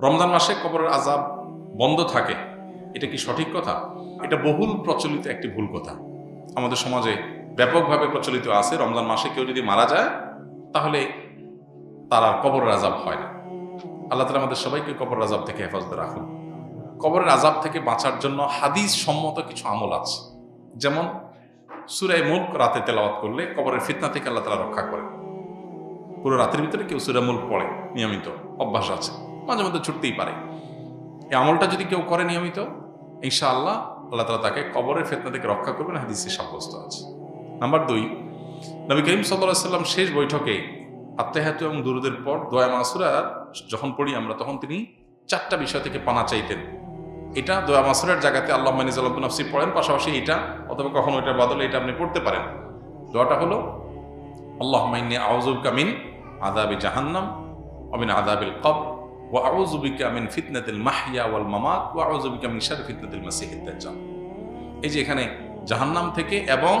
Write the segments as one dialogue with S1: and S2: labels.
S1: রমজান মাসে কবরের আযাব বন্ধ থাকে, এটা কি সঠিক কথা? এটা বহুল প্রচলিত একটি ভুল কথা। আমাদের সমাজে ব্যাপকভাবে প্রচলিত আছে, রমজান মাসে কেউ যদি মারা যায় তাহলে তার আর কবরের আযাব হয় না। আল্লাহ তাআলা আমাদের সবাইকে কবরের আযাব থেকে হেফাজতে রাখুন। কবরের আযাব থেকে বাঁচার জন্য হাদিস সম্মত কিছু আমল আছে, যেমন সূরা মুলক রাতে তেলাওয়াত করলে কবরের ফিতনা থেকে আল্লাহ তাআলা রক্ষা করেন। পুরো রাতের ভিতরে কেউ সূরা মুলক পড়ে, নিয়মিত অভ্যাস আছে, মাঝে মধ্যে ছুটতেই পারে, এই আমলটা যদি কেউ করে নিয়মিত, ইনশাআল্লাহ আল্লাহ তাআলা তাকে কবরের ফিতনা থেকে রক্ষা করবেন, হাদিসে সাব্যস্ত আছে। নাম্বার 2, নবী করিম সাল্লাল্লাহু আলাইহি ওয়াসাল্লাম শেষ বৈঠকে আত্তাহিয়াত এবং দুরুদের পর দোয়া মাসুরা যখন পড়ি আমরা, তখন তিনি 4টা বিষয় থেকে পানা চাইতেন। এটা দোয়া মাসুরার জায়গাতে আল্লাহুম্মা ইন্নী যালামতু নাফসি পড়েন, পাশাপাশি এটা অথবা কখনো এটার বদলে এটা আপনি পড়তে পারেন। দোয়াটা হলো আল্লাহুম্মা ইন্নী আউযু বিকা মিন আযাবি জাহান্নাম ওয়া মিন আযাবিল কবর ওয়া আউযু বিকা মিন ফিতনাতিল মাহইয়া ওয়াল মামাত ওয়া আউযু বিকা মিন শাররি ফিতনাতিল মাসিহিদ দাজ্জাল। এই যে এখানে জাহান্নাম থেকে এবং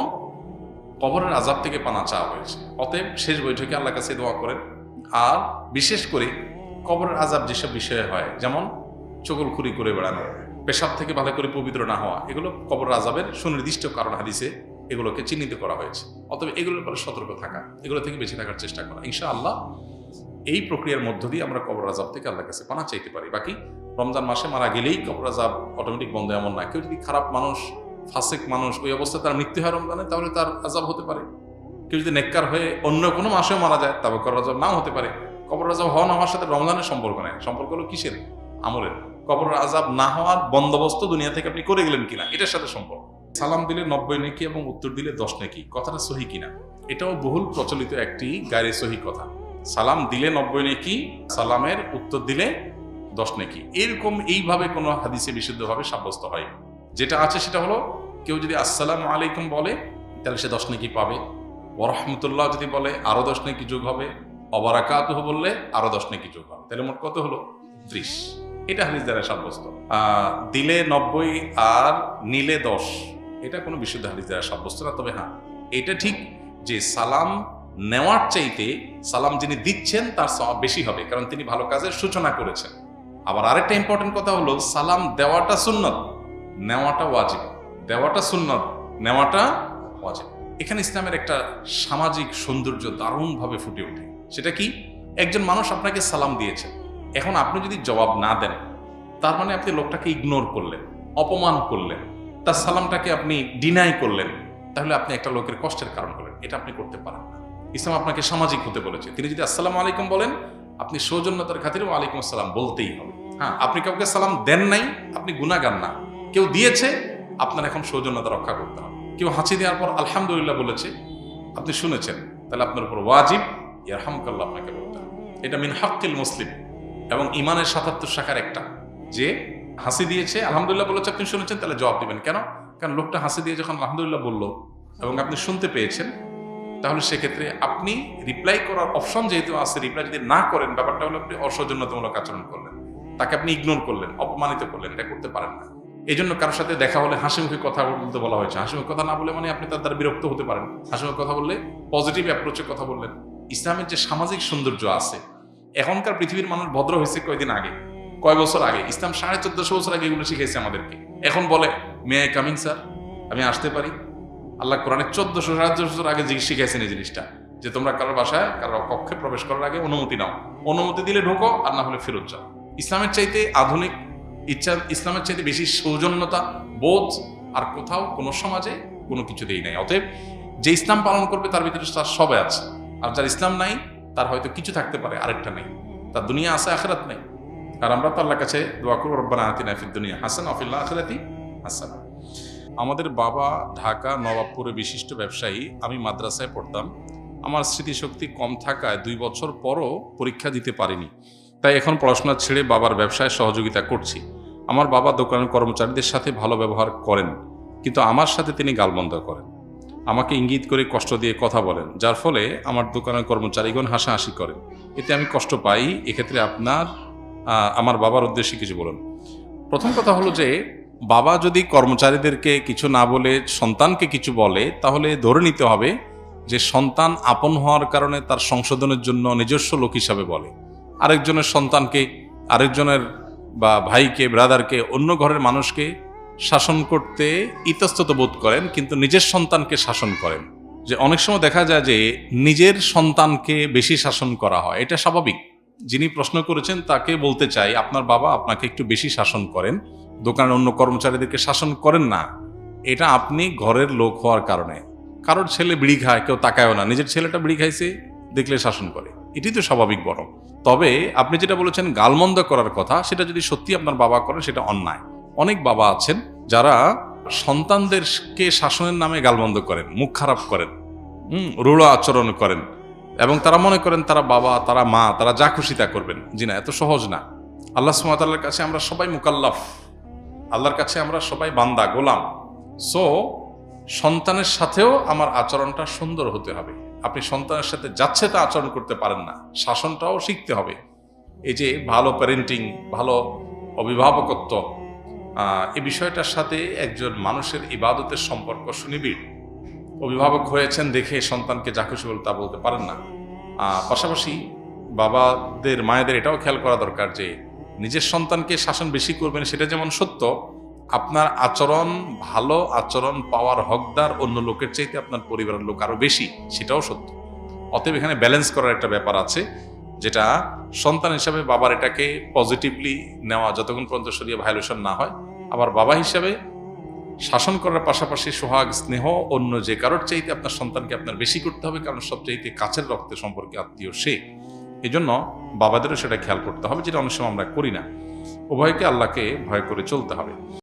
S1: কবরের আযাব থেকে পানা চাওয়া হয়েছে। অতএব শেষ বৈঠকে আল্লাহর কাছে দোয়া করেন। আর বিশেষ করে কবরের আযাব যেসব বিষয়ে হয়, যেমন চগলখুরি করে বেড়ানো, পেশাব থেকে ভালো করে পবিত্র না হওয়া, এগুলো কবরের আযাবের সুনির্দিষ্ট কারণ হাদিসে এগুলোকে চিহ্নিত করা হয়েছে। অতএব এগুলোর ব্যাপারে সতর্ক থাকা, এগুলো থেকে বেঁচে থাকার চেষ্টা করা, ইনশাআল্লাহ এই প্রক্রিয়ার মধ্য দিয়ে আমরা কবর আযাব থেকে আল্লাহর কাছে পানা চাইতে পারি। বাকি রমজান মাসে মারা গেলেই কবর আযাব অটোমেটিক বন্ধ এমন না। কেউ যদি খারাপ মানুষ, ফাসিক মানুষ, ওই অবস্থায় তার মৃত্যু হয় রমজানে, তাহলে তার আযাব হতে পারে। কেউ যদি নেককার হয়ে অন্য কোনো মাসেও মারা যায়, তবে কবর আযাব নাও হতে পারে। কবর আযাব হওয়া না হওয়ার সাথে রমজানের সম্পর্ক নেই, সম্পর্ক হলো কিসের? আমলের। কবর আযাব না হওয়ার বন্দোবস্ত দুনিয়া থেকে আপনি করে গেলেন কিনা, এটার সাথে সম্পর্ক। সালাম দিলে 90 নেকি এবং উত্তর দিলে 10 নেকি, কথাটা সহি কিনা? এটাও বহুল প্রচলিত একটি গায়রে সহি কথা। সালাম দিলে 90 নেকি, সালামের উত্তর দিলে 10 নেকি, এরকম এইভাবে কোনো হাদিসে বিশুদ্ধভাবে সাব্যস্ত হয়। যেটা আছে সেটা হলো, কেউ যদি আসসালামু আলাইকুম বলে তাহলে সে 10 নেকি পাবে, ওয়া রাহমাতুল্লাহ যদি বলে আরো 10 নেকি যোগ হবে, ওয়া বারাকাতুহু বললে আরো 10 নেকি যোগ হবে, তাহলে মোট কত হলো? 30। এটা হাদিস দ্বারা সাব্যস্ত। দিলে 90 আর নিলে 10, এটা কোনো বিশুদ্ধ হাদিস দ্বারা সাব্যস্ত না। তবে হ্যাঁ, এটা ঠিক যে সালাম নেওয়ার চাইতে সালাম যিনি দিচ্ছেন তার সওয়াব বেশি হবে, কারণ তিনি ভালো কাজের সূচনা করেছেন। আবার আরেকটা ইম্পর্টেন্ট কথা হলো, সালাম দেওয়াটা সুন্নত, নেওয়াটা ওয়াজিব। দেওয়াটা সুন্নত, নেওয়াটা ওয়াজিব। এখানে ইসলামের একটা সামাজিক সৌন্দর্য দারুণভাবে ফুটে ওঠে। সেটা কি? একজন মানুষ আপনাকে সালাম দিয়েছে, এখন আপনি যদি জবাব না দেন, তার মানে আপনি লোকটাকে ইগনোর করলেন, অপমান করলেন, তার সালামটাকে আপনি ডিনাই করলেন, তাহলে আপনি একটা লোকের কষ্টের কারণ হলেন। এটা আপনি করতে পারেন না। ইসলাম আপনাকে সামাজিক হতে বলেছে। তিনি যদি আসসালামু আলাইকুম বলেন, আপনি সৌজন্যতার খাতিরে ওয়ালাইকুম আসসালাম বলতেই হবে। হ্যাঁ, আপনি কাউকে সালাম দেন নাই, আপনি গুনাহগার না। কেউ দিয়েছে, আপনার এখন সৌজন্যতা রক্ষা করতে হবে। কেউ হাঁচি দেওয়ার পর আলহামদুলিল্লাহ বলেছে, আপনি শুনেছেন, তাহলে আপনার উপর ওয়াজিব ইয়ারহামুকাল্লাহ আপনাকে বলতে হবে। এটা মিন হাক্কিল মুসলিম এবং ইমানের ৭৭ শাখার একটা, যে হাসি দিয়েছে, আলহামদুলিল্লাহ বলেছে, আপনি শুনেছেন, তাহলে জবাব দিবেন। কেন? কারণ লোকটা হাসি দিয়ে যখন আলহামদুলিল্লাহ বলল এবং আপনি শুনতে পেয়েছেন, তাহলে সেক্ষেত্রে আপনি রিপ্লাই করার অপশন যেহেতু আছে, রিপ্লাই যদি না করেন, ব্যাপারটা হলো আপনি অসৌজন্যতামূলক আচরণ করলেন, তাকে আপনি ইগনোর করলেন, অপমানিত করলেন। এটা করতে পারেন না। এই জন্য কারোর সাথে দেখা হলে হাসি মুখে কথা বলতে বলা হয়েছে। হাসি মুখে কথা না বলে মানে আপনি তার দ্বারা বিরক্ত হতে পারেন। হাসি মুখে কথা বললে পজিটিভ অ্যাপ্রোচে কথা বললেন। ইসলামের যে সামাজিক সৌন্দর্য আছে, এখনকার পৃথিবীর মানুষ ভদ্র হয়েছে কয়দিন আগে, কয় বছর আগে। ইসলাম 1450 বছর আগে এগুলো শিখেছে আমাদেরকে। এখন বলে মে আই কামিং স্যার, আমি আসতে পারি? আল্লাহ কোরআনে 1400-1450 বছর আগে শিখেছেন এই জিনিসটা, যে তোমরা কারোর বাসায়, কারোর কক্ষে প্রবেশ করার আগে অনুমতি নাও, অনুমতি দিলে ঢোকো, আর না হলে ফেরত যাও। ইসলামের চাইতে আধুনিক ইচ্ছা, ইসলামের চাইতে বেশি সৌজন্যতা বোধ আর কোথাও কোনো সমাজে কোনো কিছুতেই নাই। অতএব যে ইসলাম পালন করবে তার ভিতরে তার সবাই আছে, আর যার ইসলাম নাই তার হয়তো কিছু থাকতে পারে, আরেকটা নেই, তার দুনিয়া আছে আখিরাত নেই। আর আমরা তো আল্লাহর কাছে দোয়া করব, রব্বানা আতিনা ফিদ দুনিয়া হাসানা ওয়া ফিল আখিরাতি হাসানা। আমাদের বাবা ঢাকা নবাবপুরে বিশিষ্ট ব্যবসায়ী। আমি মাদ্রাসায় পড়তাম। আমার স্মৃতিশক্তি কম থাকায় 2 বছর পরও পরীক্ষা দিতে পারিনি, তাই এখন পড়াশোনা ছেড়ে বাবার ব্যবসায় সহযোগিতা করছি। আমার বাবা দোকানের কর্মচারীদের সাথে ভালো ব্যবহার করেন, কিন্তু আমার সাথে তিনি গালমন্দ করেন, আমাকে ইঙ্গিত করে কষ্ট দিয়ে কথা বলেন, যার ফলে আমার দোকানের কর্মচারীগণ হাসাহাসি করেন। এতে আমি কষ্ট পাই। এক্ষেত্রে আমার বাবার উদ্দেশ্যে কিছু বলুন। প্রথম কথা হলো যে, বাবা যদি কর্মচারীদেরকে কিছু না বলে সন্তানকে কিছু বলে, তাহলে ধরে নিতে হবে যে সন্তান আপন হওয়ার কারণে তার সংশোধনের জন্য নিজস্ব লোক হিসাবে বলে। আরেকজনের সন্তানকে আরেকজনের বা ভাইকে, ব্রাদারকে, অন্য ঘরের মানুষকে শাসন করতে ইতস্তত বোধ করেন, কিন্তু নিজের সন্তানকে শাসন করেন। যে অনেক সময় দেখা যায় যে নিজের সন্তানকে বেশি শাসন করা হয়, এটা স্বাভাবিক। যিনি প্রশ্ন করেছেন তাকে বলতে চাই, আপনার বাবা আপনাকে একটু বেশি শাসন করেন, দোকানের অন্য কর্মচারীদেরকে শাসন করেন না। এটা আপনি ঘরের লোক হওয়ার কারণে। কারোর ছেলে বিড়ি খায়, কেউ তাকায়ও না, নিজের ছেলেটা বিড়ি খাইছে দেখলে শাসন করে, এটাই তো স্বাভাবিক। বরং তবে আপনি যেটা বলেছেন গালমন্দ করার কথা, সেটা যদি সত্যি আপনার বাবা করে সেটা অন্যায়। অনেক বাবা আছেন যারা সন্তানদেরকে শাসনের নামে গালমন্দ করেন, মুখ খারাপ করেন, রূঢ় আচরণ করেন, এবং তারা মনে করেন তারা বাবা, তারা মা, তারা যা খুশি তা করবেন। জি না, এত সহজ না। আল্লাহ সুবহানাহু ওয়া তাআলার কাছে আমরা সবাই মুকাল্লাফ, আল্লাহর কাছে আমরা সবাই বান্দা, গোলাম। সো সন্তানের সাথেও আমার আচরণটা সুন্দর হতে হবে। আপনি সন্তানের সাথে যাচ্ছে তা আচরণ করতে পারেন না, শাসনটাও শিখতে হবে। এই যে ভালো প্যারেন্টিং, ভালো অভিভাবকত্ব, এই বিষয়টার সাথে একজন মানুষের ইবাদতের সম্পর্ক সুনিবিড়। অভিভাবক হয়েছেন দেখে সন্তানকে যা খুশি বলে তা বলতে পারেন না। পাশাপাশি বাবাদের, মায়েদের এটাও খেয়াল করা দরকার যে নিজের সন্তানকে শাসন বেশি করবেন সেটা যেমন সত্য, আপনার আচরণ, ভালো আচরণ পাওয়ার হকদার অন্য লোকের চাইতে আপনার পরিবারের লোক আরো বেশি, সেটাও সত্য। অতএব এখানে ব্যালেন্স করার একটা ব্যাপার আছে, যেটা সন্তান হিসাবে বাবার এটাকে পজিটিভলি নেওয়া যতক্ষণ পর্যন্ত শরীরে ভায়োলেশন না হয়। আবার বাবা হিসাবে শাসন করার পাশাপাশি সোহাগ, স্নেহ অন্য যে কারোর চাইতে আপনার সন্তানকে আপনার বেশি করতে হবে, কারণ সবচাইতে কাছের রক্তের সম্পর্কে আত্মীয় সে। এই জন্য বাবাদেরও সেটা খেয়াল করতে হবে, যেটা অনেক সময় আমরা করি না। উভয়কে আল্লাহকে ভয় করে চলতে হবে।